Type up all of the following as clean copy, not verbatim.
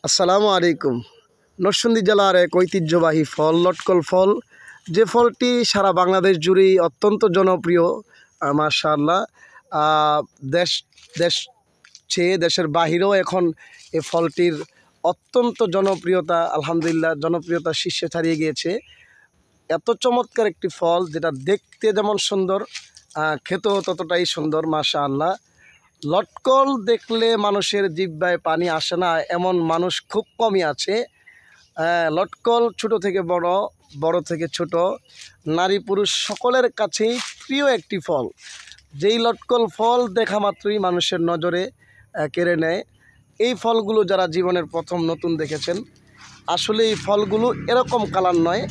আসসালামু আলাইকুম। নরসিংদী জেলার এক ঐতিহ্যবাহী ফল লটকল ফল, যে ফলটি সারা বাংলাদেশ জুড়েই অত্যন্ত জনপ্রিয়। মাশাআল্লাহ, দেশ দেশ চেয়ে দেশের বাহিরেও এখন এই ফলটির অত্যন্ত জনপ্রিয়তা, আলহামদুলিল্লাহ জনপ্রিয়তা শীর্ষে ছাড়িয়ে গিয়েছে। এত চমৎকার একটি ফল, যেটা দেখতে যেমন সুন্দর, খেতেও ততটাই সুন্দর। মাশাআল্লাহ, লটকল দেখলে মানুষের জিহ্বায় পানি আসে না এমন মানুষ খুব কমই আছে। লটকল ছোট থেকে বড়, বড় থেকে ছোট, নারী পুরুষ সকলের কাছেই প্রিয় একটি ফল। যেই লটকল ফল দেখা মাত্রই মানুষের নজরে কেড়ে নেয়। এই ফলগুলো যারা জীবনের প্রথম নতুন দেখেছেন, আসলে এই ফলগুলো এরকম কালার নয়,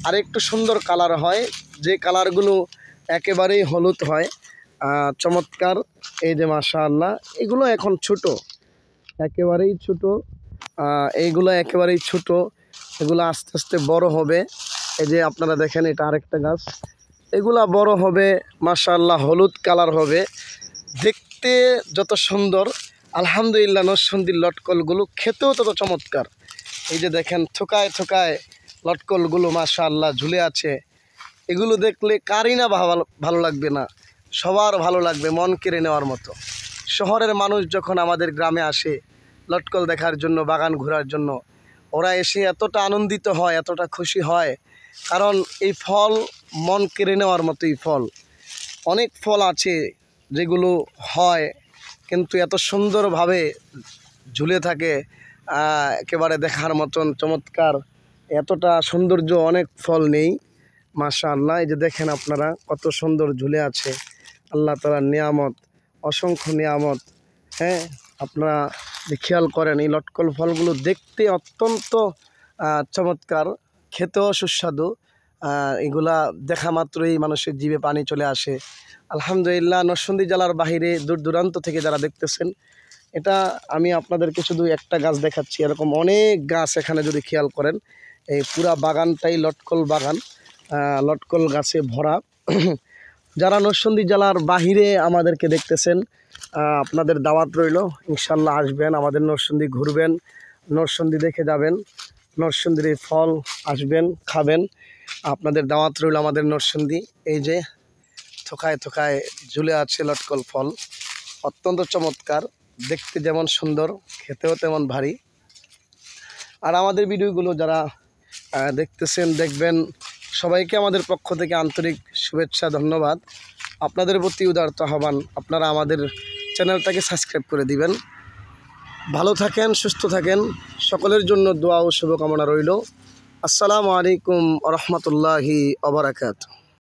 আর একটু সুন্দর কালার হয়, যে কালারগুলো একেবারেই হলুদ হয়। চমৎকার। এই যে মাশাআল্লাহ, এগুলো এখন ছোট, একেবারেই ছোট। এইগুলো একেবারেই ছোট, এগুলো আস্তে আস্তে বড় হবে। এই যে আপনারা দেখেন, এটা আরেকটা গাছ, এগুলা বড় হবে মাশাআল্লাহ, হলুদ কালার হবে, দেখতে যত সুন্দর। আলহামদুলিল্লাহ, নরসিংদীর লটকলগুলো খেতেও তত চমৎকার। এই যে দেখেন, থোকায় থোকায় লটকলগুলো মাশাআল্লাহ ঝুলে আছে। এগুলো দেখলে কারই না ভালো লাগবে না, সবার ভালো লাগবে, মন কেড়ে নেওয়ার মতো। শহরের মানুষ যখন আমাদের গ্রামে আসে লটকল দেখার জন্য, বাগান ঘোরার জন্য, ওরা এসে এতটা আনন্দিত হয়, এতটা খুশি হয়, কারণ এই ফল মন কেড়ে নেওয়ার মতোই ফল। অনেক ফল আছে যেগুলো হয়, কিন্তু এত সুন্দরভাবে ঝুলে থাকে, একেবারে দেখার মতন চমৎকার, এতটা সৌন্দর্য অনেক ফল নেই। মাশাআল্লাহ, এই যে দেখেন আপনারা কত সুন্দর ঝুলে আছে, আল্লাহ তাআলার নিয়ামত, অসংখ্য নিয়ামত। হ্যাঁ, আপনারা খেয়াল করেন, এই লটকল ফলগুলো দেখতে অত্যন্ত চমৎকার, খেতেও সুস্বাদু। এগুলা দেখা মাত্রই মানুষের জিভে পানি চলে আসে। আলহামদুলিল্লাহ, নরসিংদী জেলার বাহিরে দূর দূরান্ত থেকে যারা দেখতেছেন, এটা আমি আপনাদেরকে শুধু একটা গাছ দেখাচ্ছি, এরকম অনেক গাছ এখানে যদি খেয়াল করেন, এই পুরা বাগানটাই লটকল বাগান, লটকল গাছে ভরা। যারা নরসিংদী জেলার বাহিরে আমাদেরকে দেখতেছেন, আপনাদের দাওয়াত রইল, ইনশাল্লাহ আসবেন, আমাদের নরসিংদী ঘুরবেন, নরসিংদী দেখে যাবেন, নরসিংদীর এই ফল আসবেন, খাবেন। আপনাদের দাওয়াত রইল আমাদের নরসিংদী। এই যে থোকায় থোকায় ঝুলে আছে লটকল ফল, অত্যন্ত চমৎকার, দেখতে যেমন সুন্দর, খেতেও তেমন ভারী। আর আমাদের ভিডিওগুলো যারা দেখতেছেন, দেখবেন, সবাইকে আমাদের পক্ষ থেকে আন্তরিক শুভেচ্ছা, ধন্যবাদ। আপনাদের প্রতি উদারতা আহ্বান, আপনারা আমাদের চ্যানেলটাকে সাবস্ক্রাইব করে দিবেন। ভালো থাকেন, সুস্থ থাকেন, সকলের জন্য দোয়া ও শুভকামনা রইল। আসসালামু আলাইকুম ওয়া রাহমাতুল্লাহি ওয়া বারাকাতুহু।